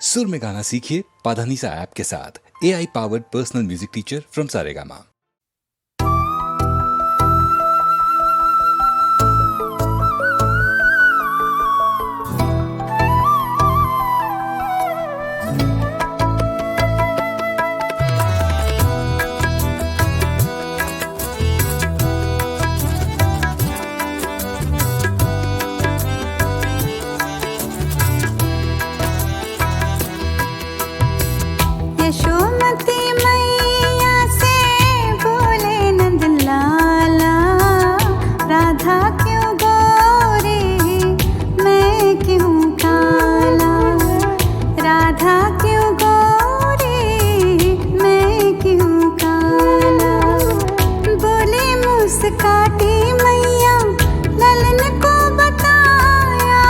सुर में गाना सीखिए पाधानीसा ऐप के साथ। AI powered personal music teacher from Saregama. Yashomati मैया से बोले नंद लाला, राधा क्यों गोरी मैं क्यों काला, राधा क्यों गोरी मैं क्यों काला। बोले मुस्काती मैया ललन को बताया,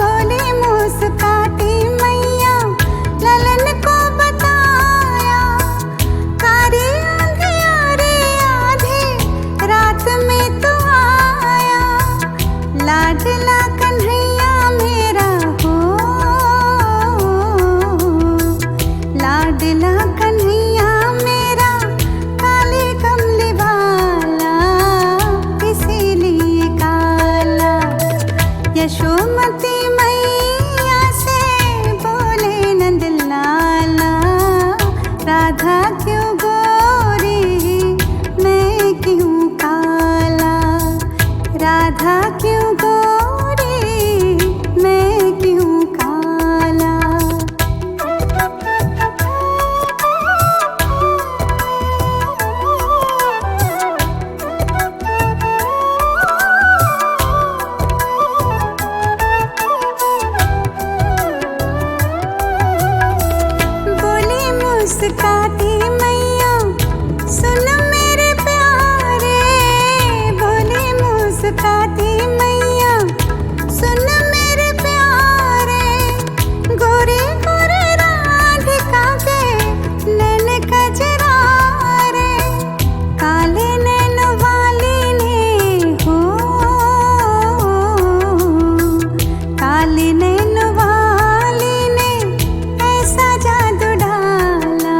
बोले मुस्काती मैया ललन को बताया। कारी अंधियारे आधी रात में तू आया, लाडला कन्हैया मेरा हो, लाडला कन्हैया मेरा काले कमली वाला, इसीलिए काला। यशोमती मैया से बोले नंद लाला, राधा क्यों गोरी मैं क्यों काला, राधा क्यों गोरी मैं क्यों काला। बोली मुस्काती मैया सुन मेरे प्यारे, बोली मुस्काती मैया सुन मेरे प्यारे। गोरे गोरे राधिका के नैन कजरारे, काले नैन वाली ने हो, काले नैन वाली ने ऐसा जादू डाला,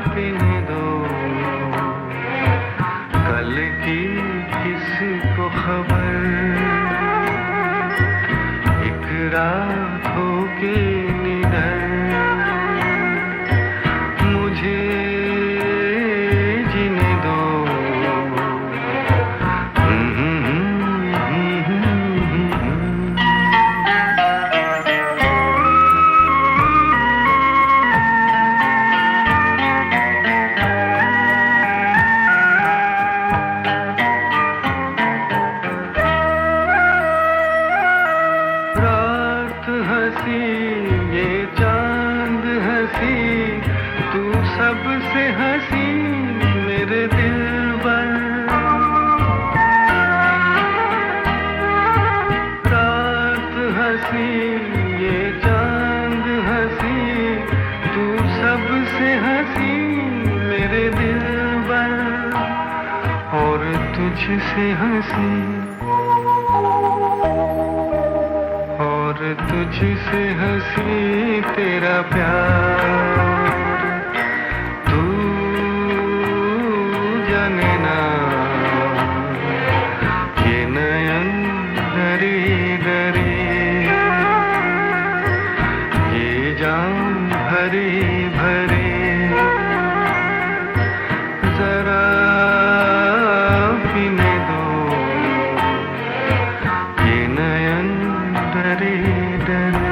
पीने दो, कल की किसको खबर, एक रात हो के निडर, मुझे जीने दो। रात हंसी ये चांद हंसी, तू सबसे हंसी मेरे दिलबर। रात हंसी ये चांद हंसी, तू सबसे हंसी मेरे दिलबर, और तुझसे हंसी, और तुझसे हंसी तेरा प्यार। तू जाने ना ये नयन डरे डरे, ये जाम भरे भरे, जरा पीने दो ये नयन डरे डरे।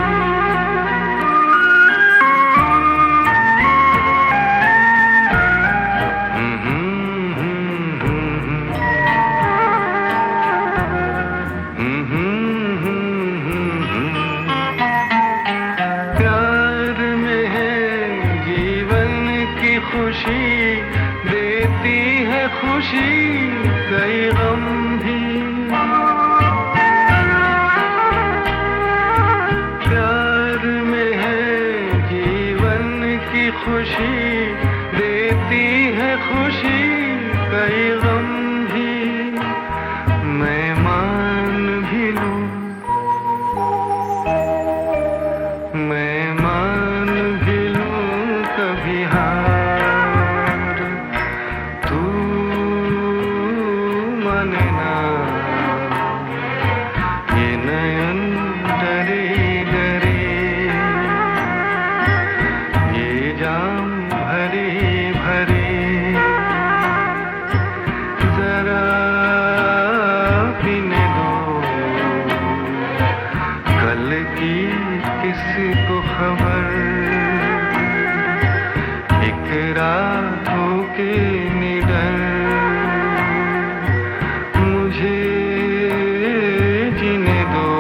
प्यार में है जीवन की खुशी, देती है खुशी कई गम भी। प्यार में है जीवन की खुशी, देती है खुशी कई गम भी। मैं मान भी लूं, मैं मान भी लूं कभी हार, तू माने ना ये नयन डरे डरे, ये जाम भरे भरे, जरा पीने दो कल की किसको खबर, एक रात हो के निडर, मुझे जीने दो।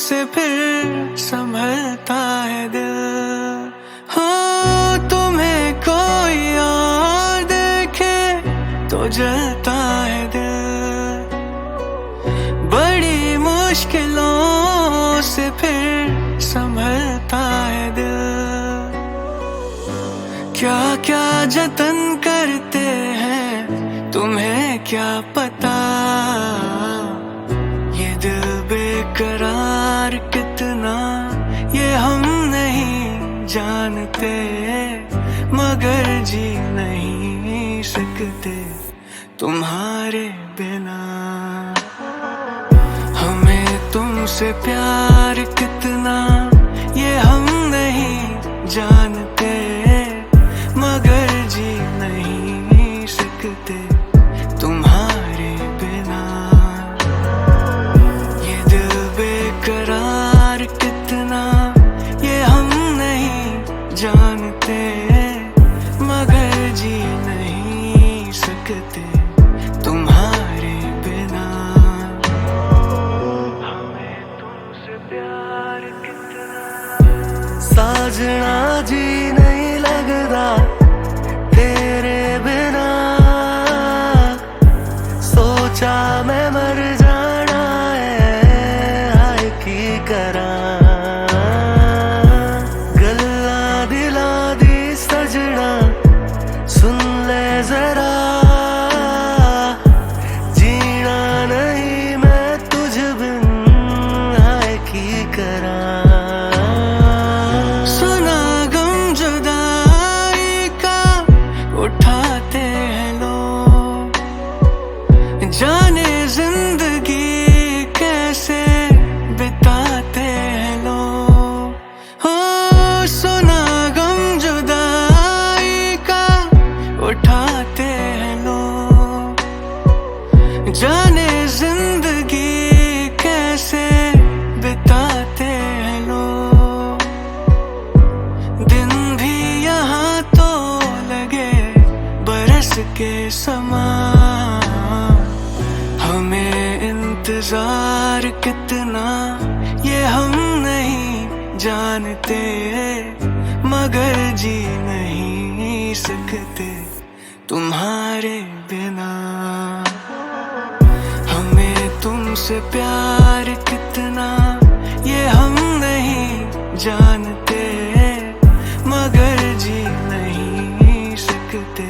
से फिर संभलता है दिल। हो तुम्हें कोई और देखे तो जलता है दिल। बड़ी मुश्किलों से फिर संभलता है दिल। क्या क्या जतन करते हैं तुम्हें क्या पता, ये दिल बेकरार कितना ये हम नहीं जानते, मगर जी नहीं सकते तुम्हारे बिना। हमें तुमसे प्यार कितना ये हम नहीं जानते, मगर जी नहीं सकते तुम्हारे बिना। ये दिल बेकरार कितना ये हम नहीं जानते, मगर जी नहीं सकते तुम्हारे बिना। हमें तुमसे प्यार कितना। साजना जी नहीं लगदा तेरे बिना, सोचा मैं मर जाना है हाय की करा। गल्ला दिला दी सजना सुन ले जरा, जीना नहीं मैं तुझ बिन हाय की करा। सुना गम जुदाई का उठाते हैं लोग, जाने जिंदगी कैसे बिताते हैं लोग। हो सुना गम जुदाई का उठाते हैं लोग, जाने जिंदगी कैसे बिताते हैं लोग। दिन भी यहाँ तो लगे बरस के समान, हमें इंतजार कितना ये हम नहीं जानते, मगर जी नहीं सकते तुम्हारे बिना। हमें तुमसे प्यार कितना ये हम नहीं जानते, मगर जी नहीं सकते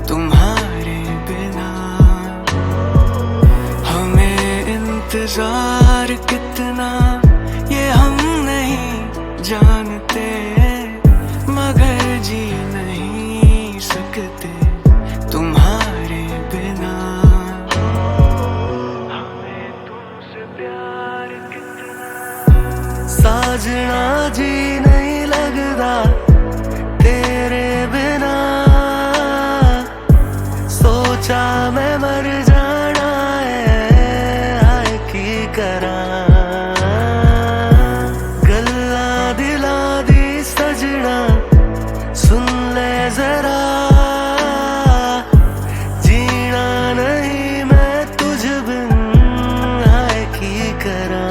तुम्हारे बिना। हमें इंतजार कितना ये हम नहीं जानते, मगर जी नहीं सकते तुम्हारे बिना। हमें तुमसे प्यार कितना। साजना जी नहीं लगदा तेरे बिना, सोचा मैं मर जाना है हाय की करा। गल्ला दिला दी सजना सुन ले जरा, जीना नहीं मैं तुझ बिन हाय की करा।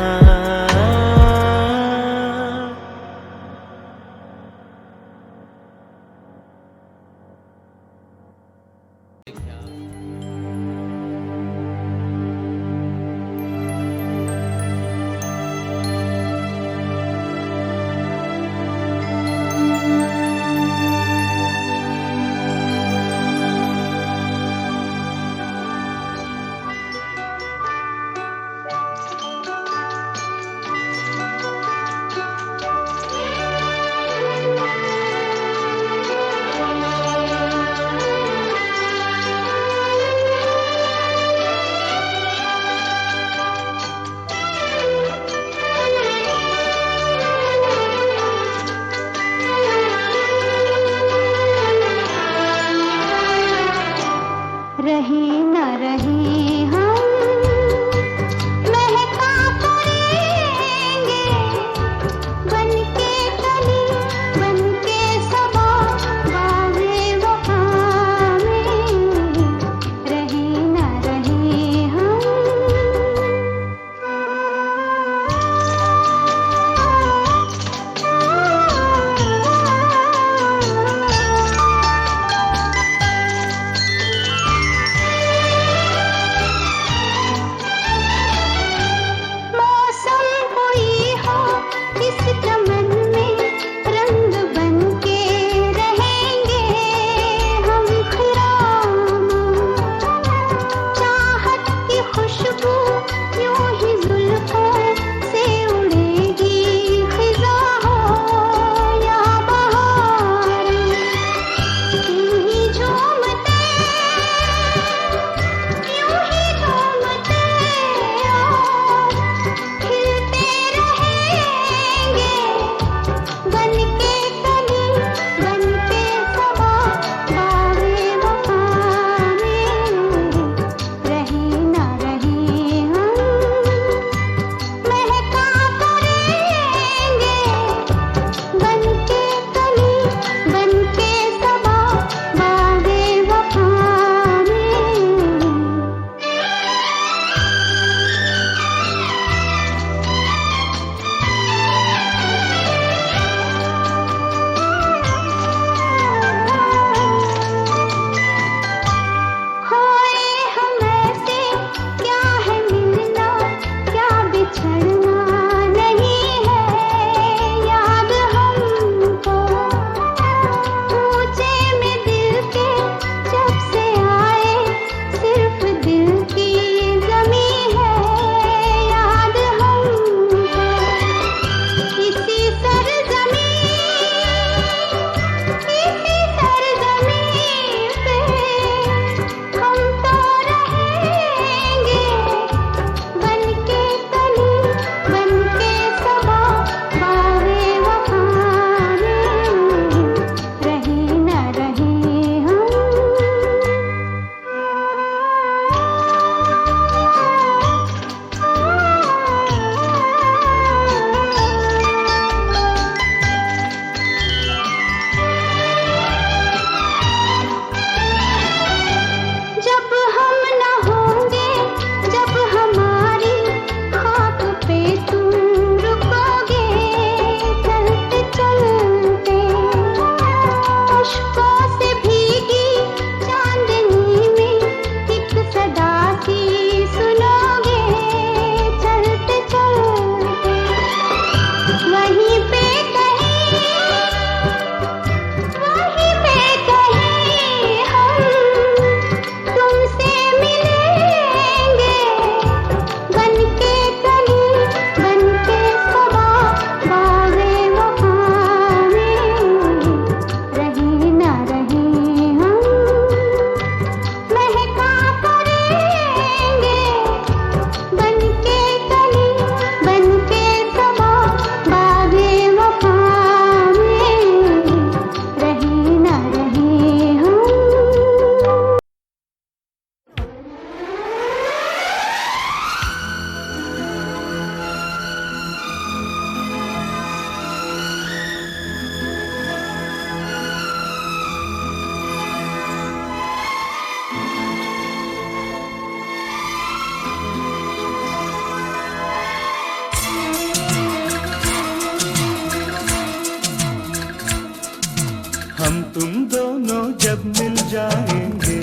तुम दोनों जब मिल जाएंगे,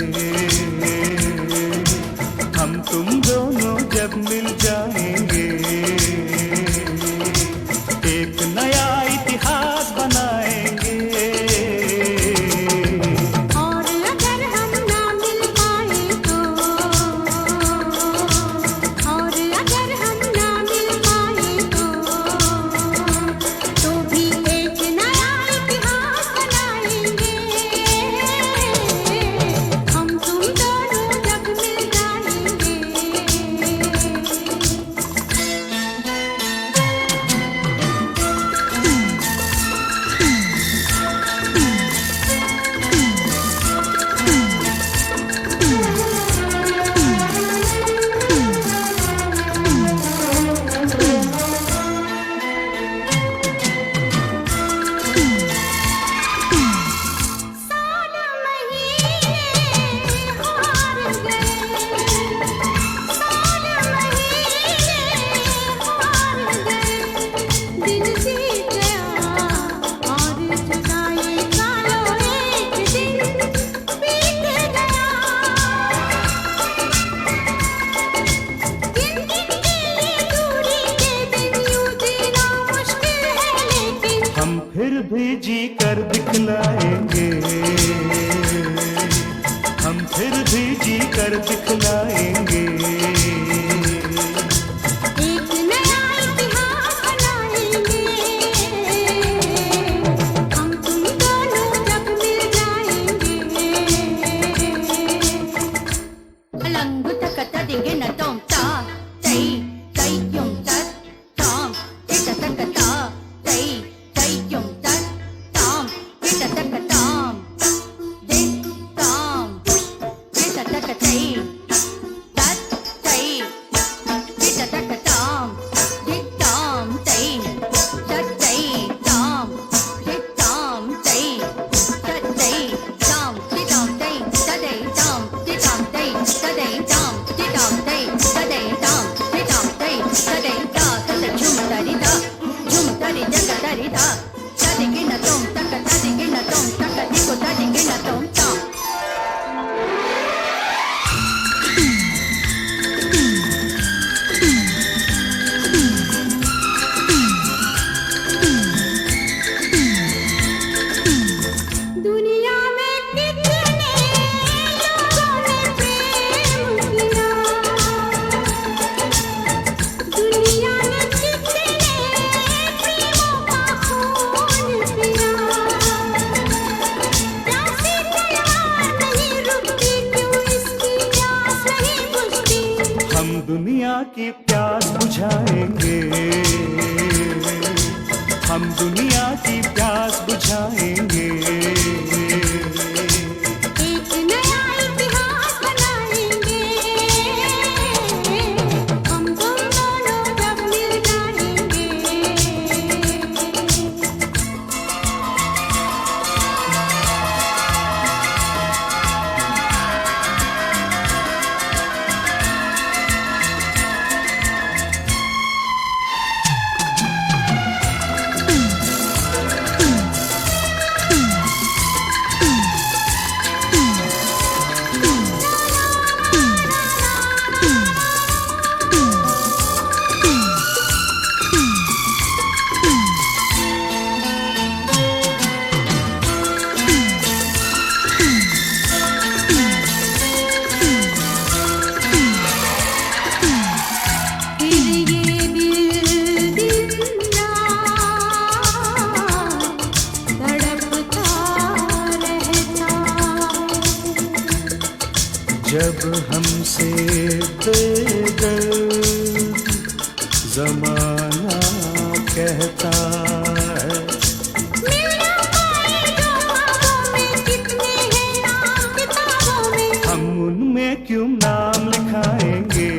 हम तुम दोनों जब मिल जाएंगे, एक नया इतिहास बनाएंगे। और अगर हम ना मिल पाए तो, और अगर हम ना मिल पाए तो भी एक नया इतिहास बनाएंगे। हम तुम दोनों जब मिल जाएंगे। साल महीने हार गए, साल महीने हार गए, दिन बीत गया और जुदाई का लो एक दिन बीत गया। गिन गिन के ये दूरी के दिन यूं जीना मुश्किल है, लेकिन हम फिर भी जी कर दिखलाएंगे, हम फिर भी जी कर दिखलाएंगे। एक नया इतिहास बनाएंगे। हम तुम दोनों जब मिल जाएंगे। Alang guta kata dingin na tom ta tay tay yung tat tom kita takata tay tay yung tat tom kita takatom dit tom kita takatay tat tay kita takatom dit tom tay tat tay tom dit tom tay tat tay tom dit tom tay tat tay tom dit tom tay tat tay tom dit tom tay tat tay tom dit tom tay tat tay ta tat jum tari da jaga tari da tadi gina tom taka tadi gina tom taka diko tadi gina tom tom. दुनिया में कितने लोगों ने प्रेम किया, दुनिया में कितने प्रेमों का खून पिया। प्यासी तलवार नहीं रुकती, क्यों इसकी प्यास नहीं बुझती। हम दुनिया की प्यास बुझाएंगे, हम दुनिया की प्यास बुझाएंगे। एक नया इतिहास बनाएंगे। हम तुम दोनों जब मिल जाएंगे। जब हमसे बेदर्द जमाना कहता है, मिलना पाए जो ख्वाबों में, कितने हैं नाम किताबों में। हम उनमें क्यों नाम लिखाएंगे,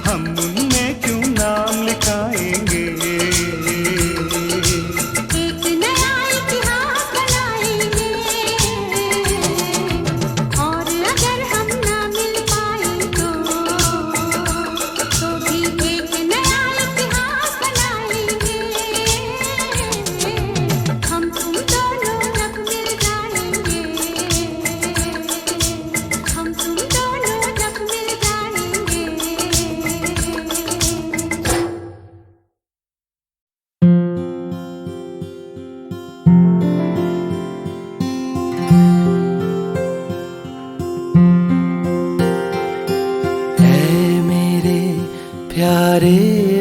हम उनमें क्यों नाम लिखाएंगे। एक नया इतिहास बनाएंगे। और अगर हम ना मिल पाए तो भी एक नया इतिहास बनाएंगे।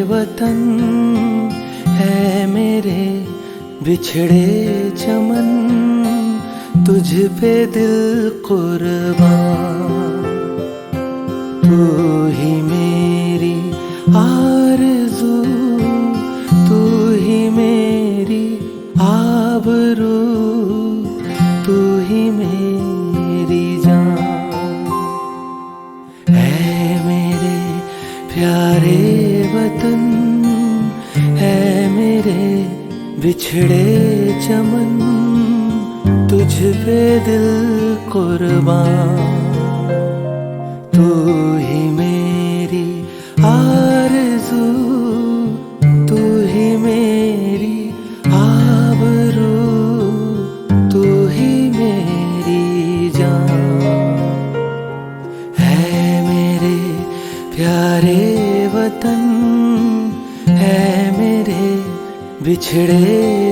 वतन है मेरे बिछड़े चमन, तुझ पे दिल कुर्बान। तू ही मेरी आरज़ू, तू ही मेरी आबरू, तू ही मेरी जान। है मेरे प्यारे वतन, है मेरे बिछड़े चमन, तुझ पे दिल कुर्बान। तू ही मेरी आरज़ू, तू ही मेरी आबरू, तू ही मेरी जान। है मेरे प्यारे वतन, है मेरे बिछड़े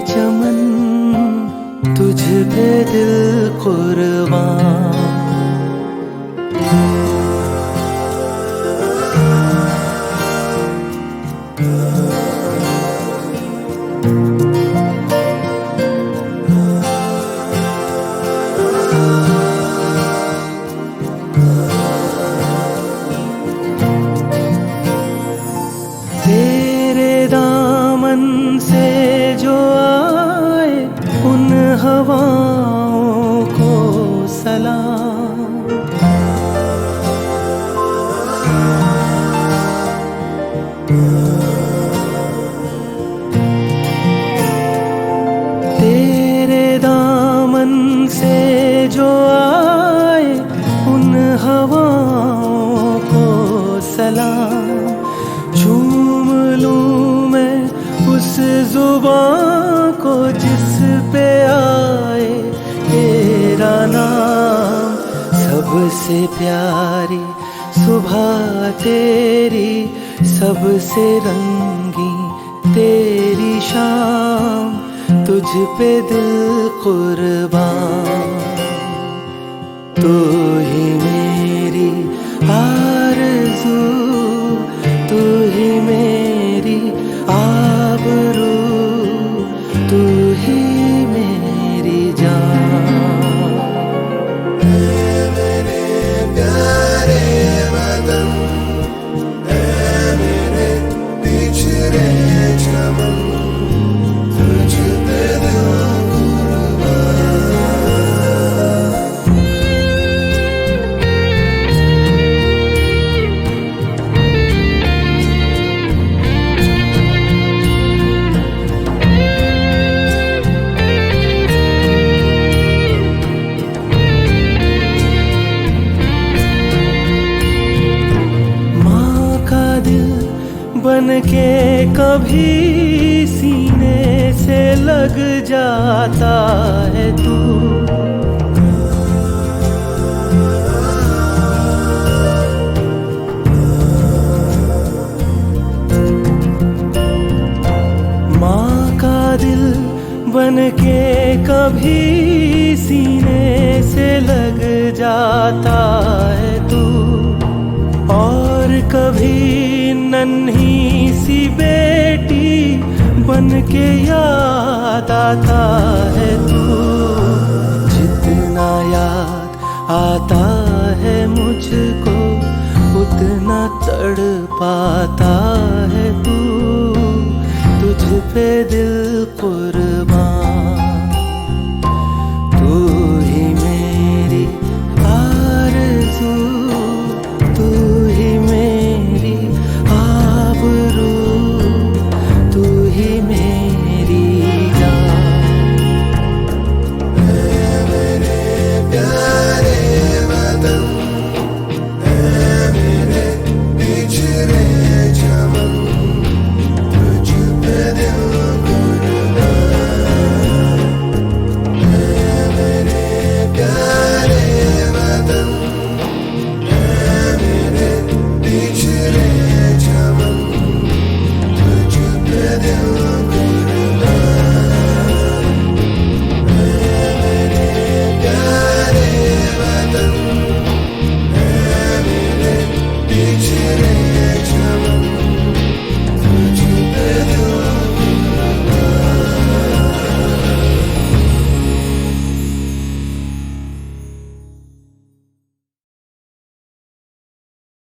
चमन, तुझ पे दिल कुर्बान। तेरे दामन से जो आए उन हवाओं को सलाम। तेरे दामन से जो आए उन हवाओं को सलाम। झूम लूं मैं उस जुबां को जिस पे आए तेरा नाम। सबसे प्यारी सुबह तेरी, सबसे रंगी तेरी शाम, तुझ पे दिल कुर्बान। तू ही मेरी आरज़ू, तू ही मेरी आबरू, तू ही मेरी जान। मेरे प्यारे वतन, है मेरे बिछड़े चमन, तुझ पे दिल बन के कभी सीने से लग जाता है तू। माँ का दिल बन के कभी सीने से लग जाता है तू। और कभी नन्ही सी बेटी बन के याद आता है तू। जितना याद आता है मुझको उतना तड़ पाता है तू। तुझ पे दिल